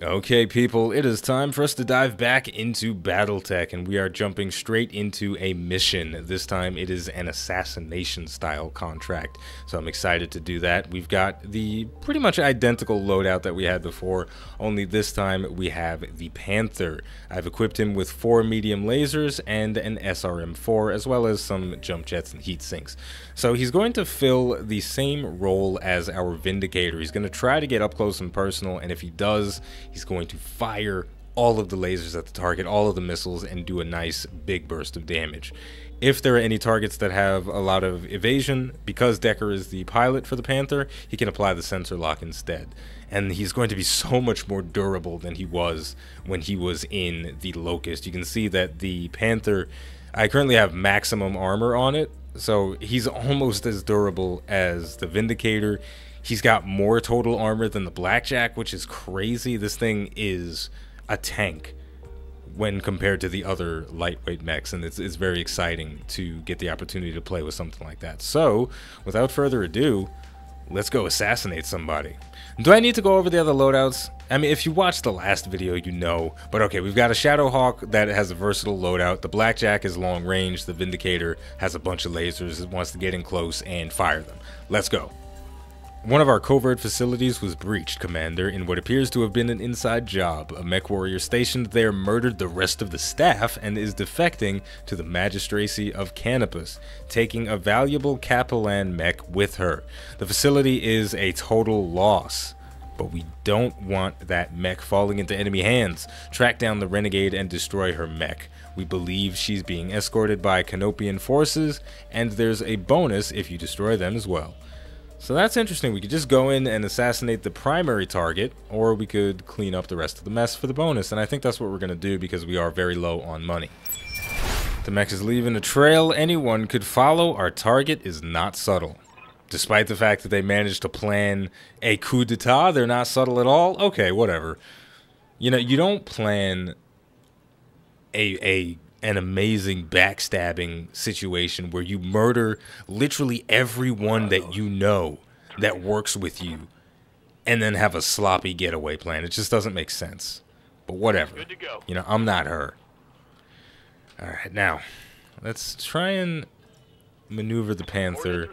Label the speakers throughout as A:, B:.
A: Okay, people, it is time for us to dive back into Battletech, and we are jumping straight into a mission. This time it is an assassination style contract, so I'm excited to do that. We've got the pretty much identical loadout that we had before, only this time we have the Panther. I've equipped him with 4 medium lasers and an SRM-4, as well as some jump jets and heat sinks. So he's going to fill the same role as our Vindicator. He's going to try to get up close and personal, and if he does, he's going to fire all of the lasers at the target, all of the missiles, and do a nice big burst of damage. If there are any targets that have a lot of evasion, because Decker is the pilot for the Panther, he can apply the sensor lock instead. And he's going to be so much more durable than he was when he was in the Locust. You can see that the Panther, I currently have maximum armor on it, so he's almost as durable as the Vindicator. He's got more total armor than the Blackjack, which is crazy. This thing is a tank when compared to the other lightweight mechs, and it's very exciting to get the opportunity to play with something like that. So, without further ado, let's go assassinate somebody. Do I need to go over the other loadouts? I mean, if you watched the last video, you know. But okay, we've got a Shadowhawk that has a versatile loadout. The Blackjack is long range. The Vindicator has a bunch of lasers. It wants to get in close and fire them. Let's go. One of our covert facilities was breached, Commander, in what appears to have been an inside job. A mech warrior stationed there murdered the rest of the staff and is defecting to the magistracy of Canopus, taking a valuable Capellan mech with her. The facility is a total loss, but we don't want that mech falling into enemy hands. Track down the renegade and destroy her mech. We believe she's being escorted by Canopian forces, and there's a bonus if you destroy them as well. So that's interesting. We could just go in and assassinate the primary target, or we could clean up the rest of the mess for the bonus, and I think that's what we're going to do because we are very low on money. The mech is leaving a trail anyone could follow. Our target is not subtle. Despite the fact that they managed to plan a coup d'etat, they're not subtle at all? Okay, whatever. You know, you don't plan an amazing backstabbing situation where you murder literally everyone that you know that works with you and then have a sloppy getaway plan. It just doesn't make sense. But whatever.
B: Good to go.
A: You know, I'm not her. Alright, now, let's try and maneuver the Panther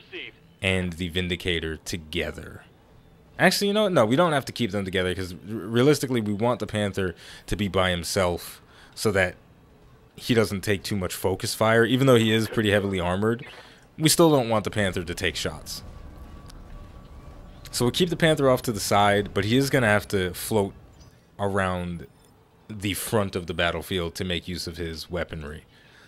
A: and the Vindicator together. Actually, you know what? No, we don't have to keep them together because realistically we want the Panther to be by himself so that he doesn't take too much focus fire. Even though he is pretty heavily armored, we still don't want the Panther to take shots. So we'll keep the Panther off to the side, but he is going to have to float around the front of the battlefield to make use of his weaponry.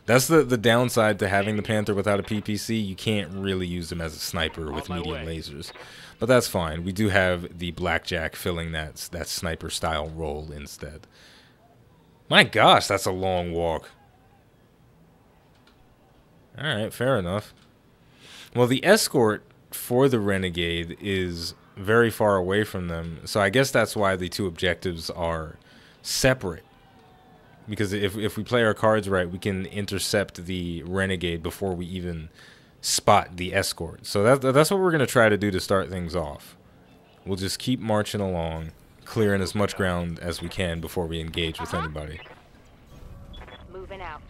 A: That's the downside to having the Panther without a PPC. You can't really use him as a sniper with medium lasers. But that's fine. We do have the Blackjack filling that sniper style role instead. My gosh, that's a long walk. Alright, fair enough. Well, the escort for the Renegade is very far away from them, so I guess that's why the two objectives are separate. Because if we play our cards right, we can intercept the Renegade before we even spot the escort. So that's what we're going to try to do to start things off. We'll just keep marching along, clearing as much ground as we can before we engage with anybody.
C: Moving out.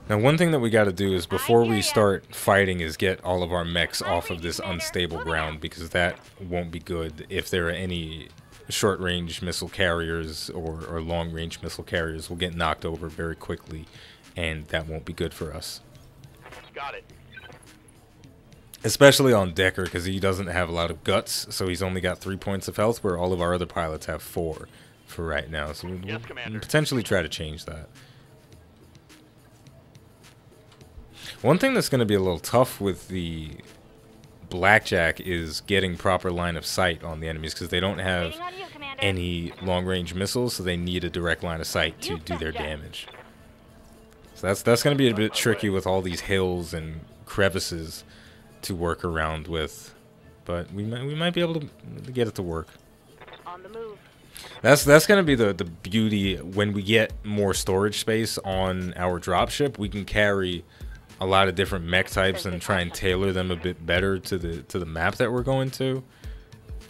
A: Now, one thing that we got to do is before we start fighting is get all of our mechs off of this unstable ground, because that won't be good if there are any short-range missile carriers or long-range missile carriers. Will get knocked over very quickly, and that won't be good for us.
B: Got it.
A: Especially on Decker, because he doesn't have a lot of guts, so he's only got 3 points of health, where all of our other pilots have 4 for right now. So we'll potentially try to change that. One thing that's going to be a little tough with the Blackjack is getting proper line of sight on the enemies, because they don't have any long-range missiles, so they need a direct line of sight to do their damage. So that's going to be a bit tricky with all these hills and crevices to work around with, but we might be able to get it to work.
C: On the move.
A: That's going to be the beauty. When we get more storage space on our dropship, we can carry a lot of different mech types and try and tailor them a bit better to the map that we're going to.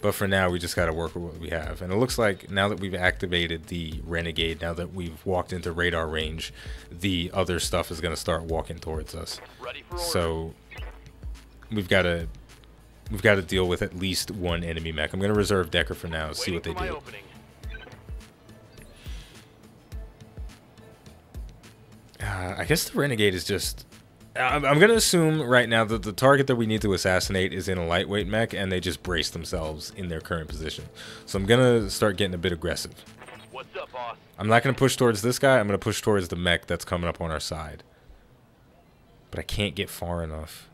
A: But for now, we just got to work with what we have. And it looks like now that we've activated the Renegade, now that we've walked into radar range, the other stuff is going to start walking towards us. So we've got to deal with at least one enemy mech. I'm going to reserve Decker for now, see what they do. I guess the Renegade is just... I'm going to assume right now that the target that we need to assassinate is in a lightweight mech, and they just brace themselves in their current position. So I'm going to start getting a bit aggressive.
B: What's up, boss?
A: I'm not going to push towards this guy. I'm going to push towards the mech that's coming up on our side. But I can't get far enough.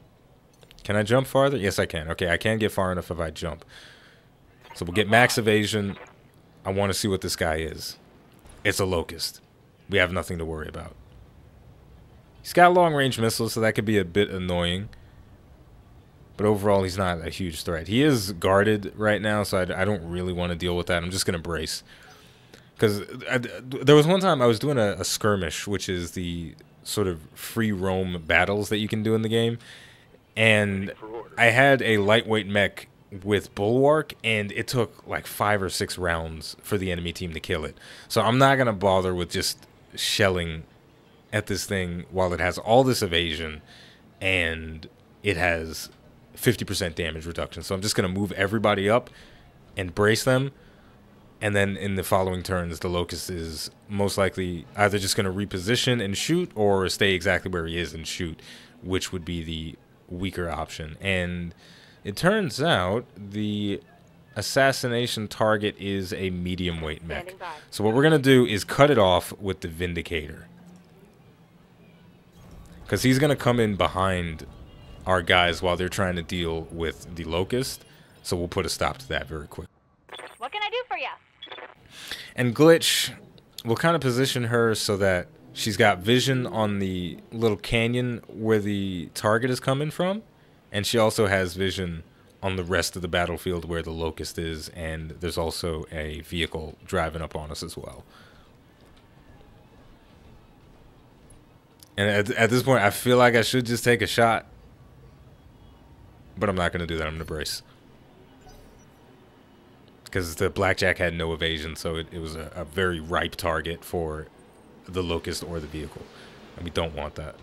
A: Can I jump farther? Yes, I can. Okay, I can get far enough if I jump. So we'll get max evasion. I want to see what this guy is. It's a Locust. We have nothing to worry about. He's got long-range missiles, so that could be a bit annoying. But overall, he's not a huge threat. He is guarded right now, so I don't really want to deal with that. I'm just going to brace. Because there was one time I was doing a skirmish, which is the sort of free roam battles that you can do in the game. And I had a lightweight mech with Bulwark, and it took like 5 or 6 rounds for the enemy team to kill it. So I'm not going to bother with just shelling at this thing while it has all this evasion and it has 50% damage reduction. So I'm just going to move everybody up and brace them, and then in the following turns the Locust is most likely either just going to reposition and shoot or stay exactly where he is and shoot, which would be the weaker option. And it turns out the assassination target is a medium weight mech. So what we're going to do is cut it off with the Vindicator, because he's going to come in behind our guys while they're trying to deal with the Locust. So we'll put a stop to that very quick.
C: What can I do for you?
A: And Glitch, we'll kind of position her so that she's got vision on the little canyon where the target is coming from. And she also has vision on the rest of the battlefield where the Locust is. And there's also a vehicle driving up on us as well. And at this point, I feel like I should just take a shot. But I'm not going to do that. I'm going to brace. Because the Blackjack had no evasion, so it was a very ripe target for the Locust or the vehicle. And we don't want that.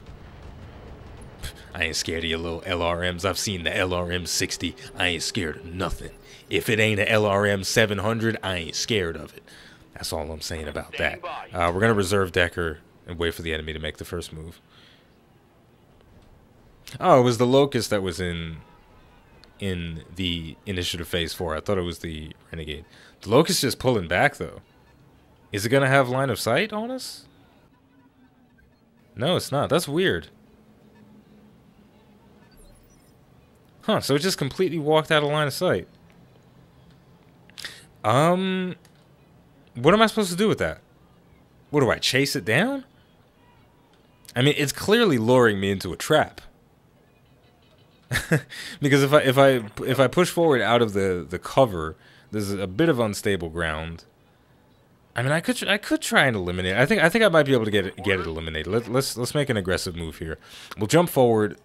A: I ain't scared of your little LRMs. I've seen the LRM 60. I ain't scared of nothing. If it ain't a LRM 700, I ain't scared of it. That's all I'm saying about that. We're going to reserve Decker and wait for the enemy to make the first move. Oh, it was the Locust that was in the initiative phase 4. I thought it was the Renegade. The Locust just pulling back, though. Is it going to have line of sight on us? No, it's not. That's weird. Huh, so it just completely walked out of line of sight. What am I supposed to do with that? What, do I chase it down? I mean, it's clearly luring me into a trap. Because if I push forward out of the cover, there's a bit of unstable ground. I mean, I could try and eliminate it. I think I might be able to get it eliminated. Let's make an aggressive move here. We'll jump forward,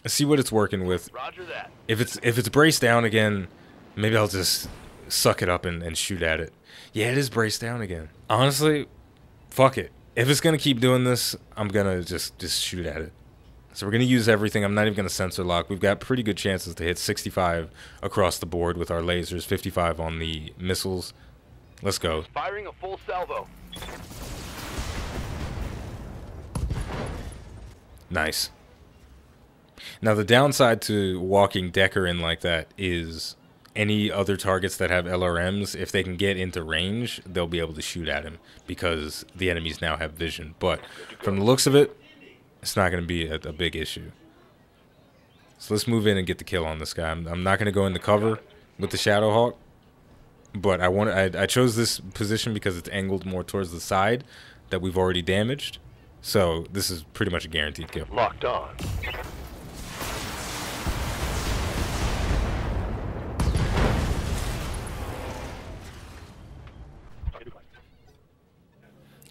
A: see what it's working with.
B: Roger that.
A: If it's braced down again, maybe I'll just suck it up and shoot at it. Yeah, it is braced down again. Honestly, fuck it. If it's gonna keep doing this, I'm gonna just shoot at it. So we're gonna use everything. I'm not even gonna sensor lock. We've got pretty good chances to hit 65 across the board with our lasers, 55 on the missiles. Let's go.
B: Firing a full salvo.
A: Nice. Now the downside to walking Decker in like that is any other targets that have LRMs, if they can get into range, they'll be able to shoot at him because the enemies now have vision. But from the looks of it, it's not going to be a big issue. So let's move in and get the kill on this guy. I'm not going to go into cover with the Shadowhawk, but I chose this position because it's angled more towards the side that we've already damaged. So this is pretty much a guaranteed kill.
B: Locked on.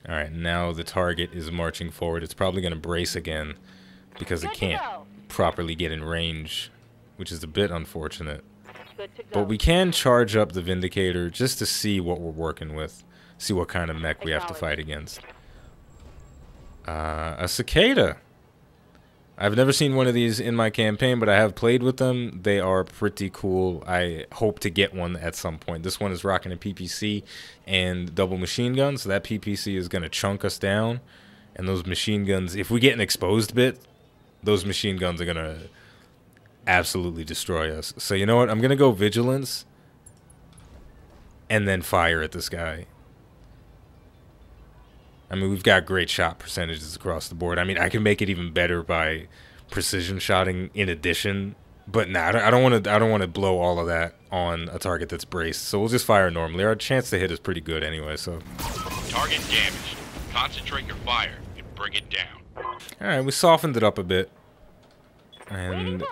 A: Alright, now the target is marching forward. It's probably going to brace again because it can't properly get in range, which is a bit unfortunate.
C: Good to go.
A: But we can charge up the Vindicator just to see what we're working with. See what kind of mech we have to fight against. A cicada. I've never seen one of these in my campaign, but I have played with them. They are pretty cool. I hope to get one at some point. This one is rocking a PPC and double machine gun, so that PPC is going to chunk us down. And those machine guns, if we get an exposed bit, those machine guns are going to absolutely destroy us. So you know what? I'm going to go vigilance and then fire at this guy. I mean, we've got great shot percentages across the board. I mean, I can make it even better by precision shotting in addition. But nah, I don't want to blow all of that on a target that's braced. So we'll just fire normally. Our chance to hit is pretty good anyway. So
D: Target damaged. Concentrate your fire and bring it down.
A: all right, we softened it up a bit, and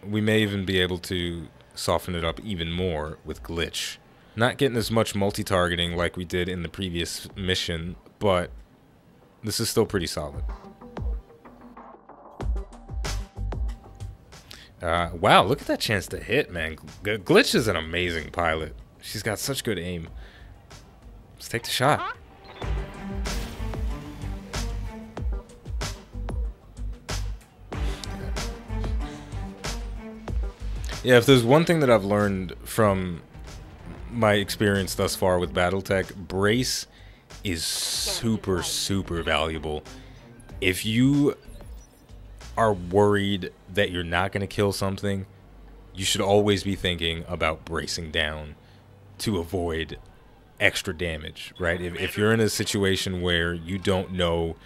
A: we may even be able to soften it up even more with glitch. Not getting as much multi-targeting like we did in the previous mission, but this is still pretty solid. Wow, look at that chance to hit, man. Glitch is an amazing pilot. She's got such good aim. Let's take the shot. Yeah, if there's one thing that I've learned from my experience thus far with Battletech, brace is super, super valuable. If you are worried that you're not going to kill something, you should always be thinking about bracing down to avoid extra damage, right? If you're in a situation where you don't know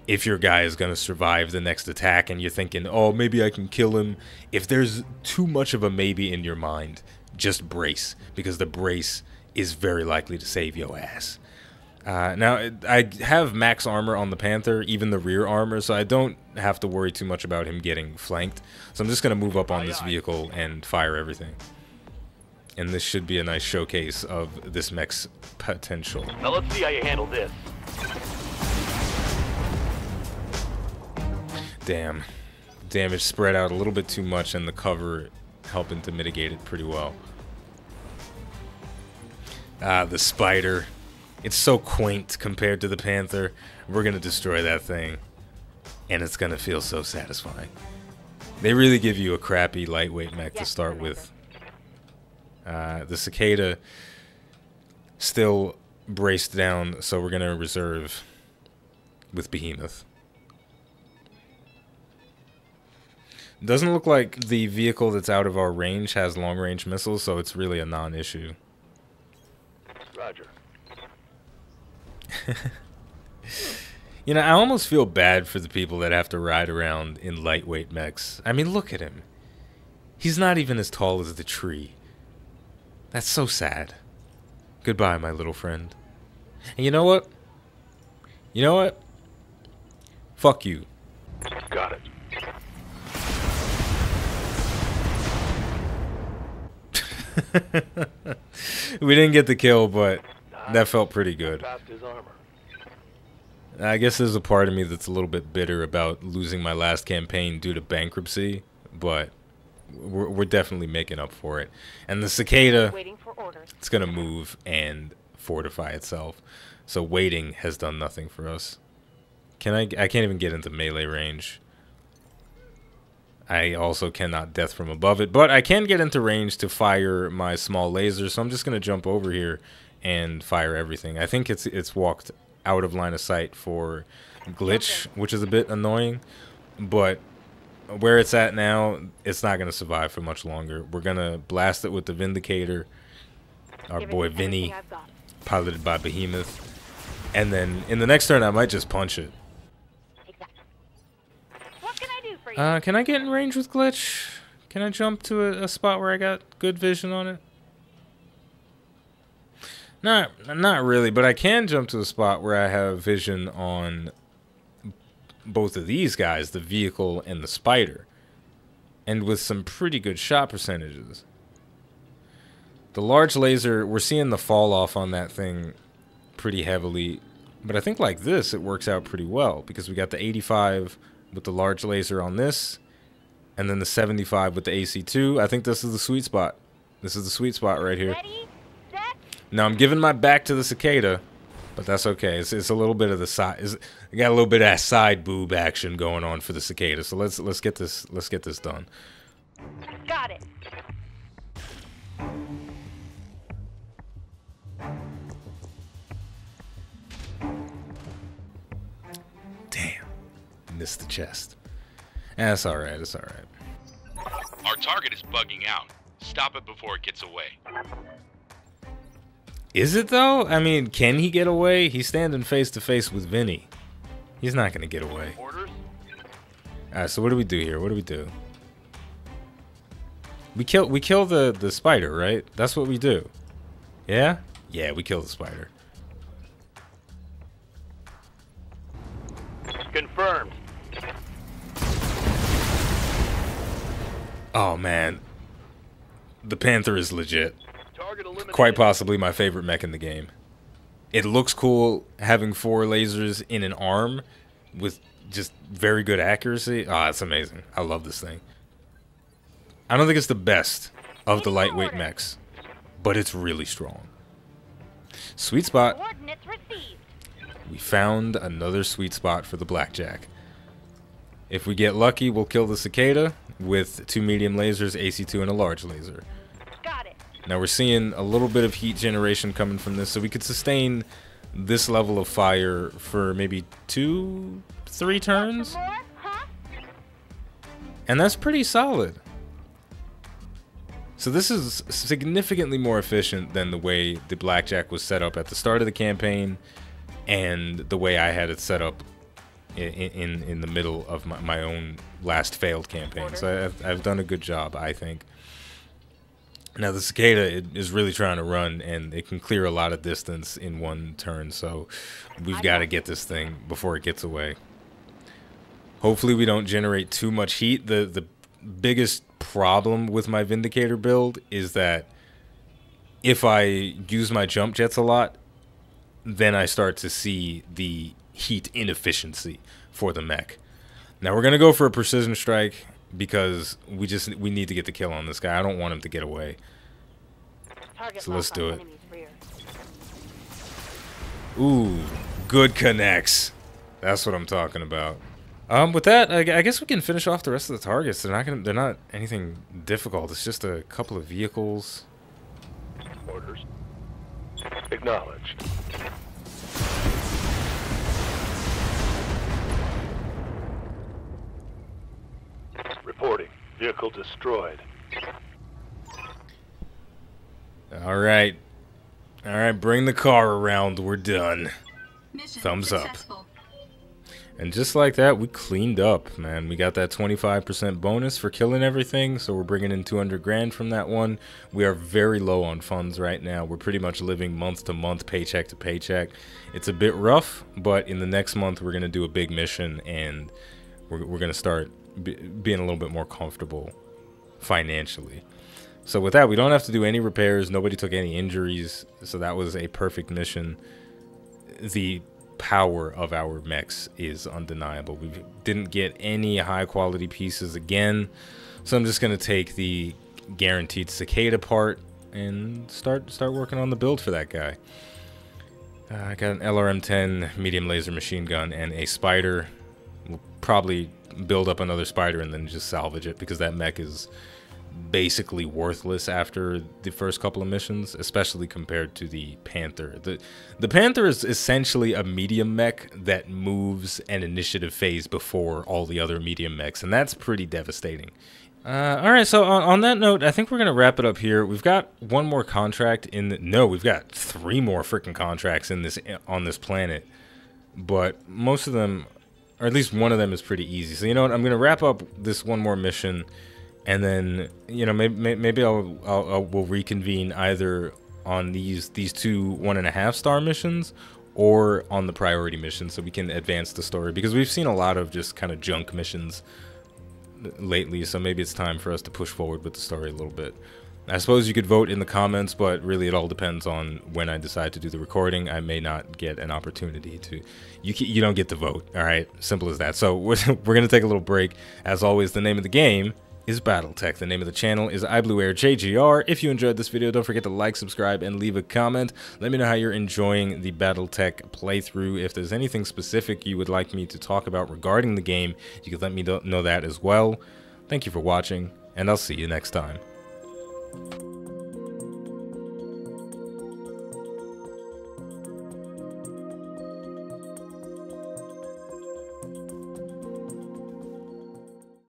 A: if your guy is going to survive the next attack and you're thinking, oh, maybe I can kill him, if there's too much of a maybe in your mind, just brace, because the brace is very likely to save your ass. Now, I have max armor on the Panther, even the rear armor, so I don't have to worry too much about him getting flanked. So I'm just going to move up on this vehicle and fire everything. And this should be a nice showcase of this mech's potential.
B: Now let's see how you handle this.
A: Damn. Damage spread out a little bit too much, and the cover helping to mitigate it pretty well. The Spider. It's so quaint compared to the Panther. We're going to destroy that thing, and it's going to feel so satisfying. They really give you a crappy lightweight mech to start with. The Cicada still braced down, so we're going to reserve with Behemoth. Doesn't look like the vehicle that's out of our range has long-range missiles, so it's really a non-issue.
B: Roger.
A: You know, I almost feel bad for the people that have to ride around in lightweight mechs. I mean, look at him. He's not even as tall as the tree. That's so sad. Goodbye, my little friend. And you know what? You know what? Fuck you.
B: Got it.
A: We didn't get the kill, but that felt pretty good.
B: Past his armor.
A: I guess there's a part of me that's a little bit bitter about losing my last campaign due to bankruptcy, but we're definitely making up for it. And the Cicada,
C: Waiting for orders.
A: it's going to move and fortify itself. So waiting has done nothing for us. I can't even get into melee range. I also cannot death from above it, but I can get into range to fire my small laser, so I'm just going to jump over here and fire everything. I think it's walked out of line of sight for glitch, which is a bit annoying, but where it's at now, it's not going to survive for much longer. We're going to blast it with the Vindicator, our boy Vinny, piloted by Behemoth, and then in the next turn I might just punch it.
C: What can I do for you?
A: Can I get in range with glitch? Can I jump to a spot where I got good vision on it? Not really, but I can jump to a spot where I have vision on both of these guys, the vehicle and the Spider, and with some pretty good shot percentages. The large laser, we're seeing the fall off on that thing pretty heavily, but I think like this it works out pretty well because we got the 85 with the large laser on this, and then the 75 with the AC2. I think this is the sweet spot. This is the sweet spot right here.
C: Ready, set,
A: Now I'm giving my back to the cicada, but that's okay. It's a little bit of the side. I got a little bit of that side boob action going on for the cicada. So let's get this done.
C: got it.
A: Damn, missed the chest. That's all right. It's all right.
D: Our target is bugging out. Stop it before it gets away.
A: Is it though? I mean, can he get away? He's standing face to face with Vinny. He's not gonna get away.
B: Orders?
A: Alright, so what do we do here? What do we do? We kill the spider, right? That's what we do. Yeah? Yeah, we kill the spider.
B: Confirmed.
A: Oh man. The Panther is legit.
B: Target eliminated.
A: Quite possibly my favorite mech in the game. It looks cool having 4 lasers in an arm with just very good accuracy. Ah, it's amazing. I love this thing. I don't think it's the best of the lightweight mechs, but it's really strong. Sweet spot.
C: Coordinates received.
A: We found another sweet spot for the blackjack. If we get lucky, we'll kill the cicada with 2 medium lasers, AC2, and a large laser.
C: Got it.
A: Now we're seeing a little bit of heat generation coming from this, so we could sustain this level of fire for maybe 2-3 turns,
C: Some more, huh?
A: and that's pretty solid. So this is significantly more efficient than the way the blackjack was set up at the start of the campaign and the way I had it set up in the middle of my own last failed campaign. So I've done a good job, I think. Now the cicada is really trying to run, and it can clear a lot of distance in 1 turn, so we've got to get this thing before it gets away. Hopefully we don't generate too much heat. The biggest problem with my Vindicator build is that if I use my jump jets a lot, then I start to see the heat inefficiency for the mech. Now we're going to go for a precision strike, because we need to get the kill on this guy. I don't want him to get away.
C: Target
A: So let's
C: locked
A: do
C: on
A: it.
C: enemy's rear.
A: Ooh, good connects. That's what I'm talking about. With that, I guess we can finish off the rest of the targets. They're not anything difficult. It's just a couple of vehicles.
B: Orders. Acknowledged. Reporting. Vehicle destroyed.
A: All right, bring the car around. We're done.
E: Mission
A: Thumbs up.
E: successful.
A: And just like that, we cleaned up, man. We got that 25% bonus for killing everything, so we're bringing in 200 grand from that one. We are very low on funds right now. We're pretty much living month to month, paycheck to paycheck. It's a bit rough, but in the next month, we're going to do a big mission, and we're going to start being a little bit more comfortable financially. So with that, we don't have to do any repairs. Nobody took any injuries, so that was a perfect mission. The power of our mechs is undeniable. We didn't get any high quality pieces again, so I'm just going to take the guaranteed cicada part and start working on the build for that guy. I got an LRM-10 medium laser machine gun and a spider. We'll probably build up another spider and then just salvage it, because that mech is basically worthless after the first couple of missions, especially compared to the Panther. The Panther is essentially a medium mech that moves an initiative phase before all the other medium mechs, and that's pretty devastating. Alright, so on that note, I think we're gonna wrap it up here. We've got one more contract in the, no, we've got 3 more freaking contracts in this on this planet, but most of them, or at least one of them, is pretty easy. So you know what, I'm gonna wrap up this one more mission, and then, you know, maybe we'll reconvene either on these 2 1.5-star missions or on the priority mission, so we can advance the story, because we've seen a lot of just kind of junk missions lately. So maybe it's time for us to push forward with the story a little bit. I suppose you could vote in the comments, but really it all depends on when I decide to do the recording. I may not get an opportunity to. You don't get to vote. All right, simple as that. So we're gonna take a little break. As always, the name of the game is Battletech. The name of the channel is iBluairJgR. If you enjoyed this video, don't forget to like, subscribe, and leave a comment. Let me know how you're enjoying the Battletech playthrough. If there's anything specific you would like me to talk about regarding the game, you can let me know that as well. Thank you for watching, and I'll see you next time.